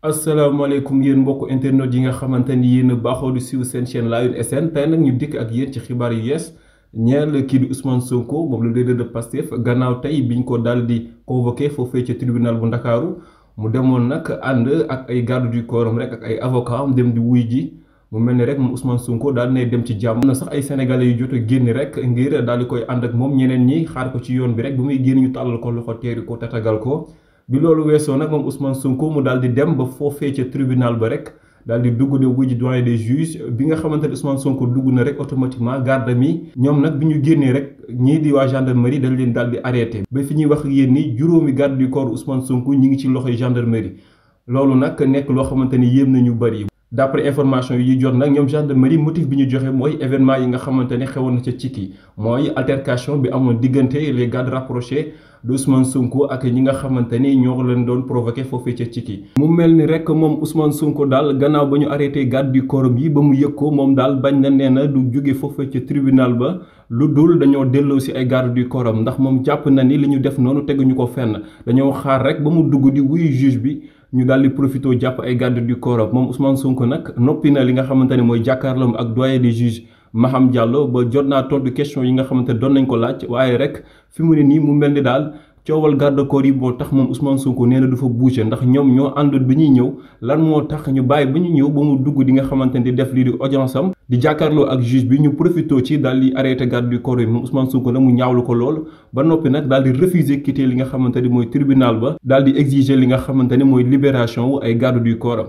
asalaamaaleykum yéen mbokk internet yi nga xamante ni yéen a baaxoo di suivre seen chaîne Lion SN tey nag ñu dikk ak yéen ci xibaar yu yees ñeel kii di Ousmane Sonko moom le leader de Pastef gannaaw tey biñ ko daal di convoqué foofee ci tribunal bu Ndakaaru mu demoon nag ànd ak ay garde du corps am rek ak ay avocat am dem di wuy ji mu mel ni rek moom Ousmane Sonko daal di dem ci jàmm. na sax ay sénégalais yu jot a génn rek ngir daal di koy ànd ak moom ñeneen ñi xaar ko ci yoon bi rek bu muy génn ñu tàllal ko loxo teeri ko tatagal ko. bi loolu weesoo nag moom Ousmane Sonko mu daal di dem ba foofee ca tribunal ba rek daal di dugg de wuji doyen des juges bi nga xamante ne Ousmane Sonko dugg na rek automatiquement garde mi ñoom nag bi ñu génnee rek ñii di waa gendarmerie dañ leen daal di arrêté. ba fi ñuy wax ak yéen ni juróomi garde du corps Ousmane Sonko ñi ngi ci loxoy gendarmerie loolu nag nekk loo xamante ni yéem nañu bëri. d'après information yi jot nag ñoom gendarmerie motif bi ñu joxe mooy événement yi nga xamante ne xewoon na ca Cikki mooy altercation bi amoon diggante les gardes rapprochés de Ousmane Sonko ak ñi nga xamante ni ñoo leen doon provoqué foofee ca Cikki. mu mel ni rek moom Ousmane Sonko daal gannaaw ba ñu arrêté garde du corps yi ba mu yëg ko moom daal bañ na nee na du jóge foofee ca tribunal ba lu dul dañoo delloo si ay garde du corps ndax moom jàpp na ni li ñu def noonu teguñu ko fenn dañoo xaar rek ba mu dugg di wuyu juge bi. ñu daal di profité jàpp ay garde du corps moom Ousmane Sonko nag noppi na li nga xamante ne mooy jàkkaarloom ak doyen des juges Maham Diallo ba jot naa tontu question yi nga xamante ne doon nañ ko laaj waaye rek fi mu ne nii mu mel ni daal coowal garde corps yi moo tax moom Ousmane Sonko nee na du fa bouger ndax ñoom ñoo àndoon bi ñuy ñëw lan moo tax ñu bàyyi ba ñu ñëw ba mu dugg di nga xamante ne di def lii di audience am di jàkkaarloo ak juge bi ñu profité ci daal di arrêté garde du corps yi moom Ousmane Sonko nag mu ñaawlu ko lool ba noppi nag daal di refuser quitter li nga xamante ni mooy tribunal ba daal di exiger li nga xamante ni mooy libération wu ay garde du corps am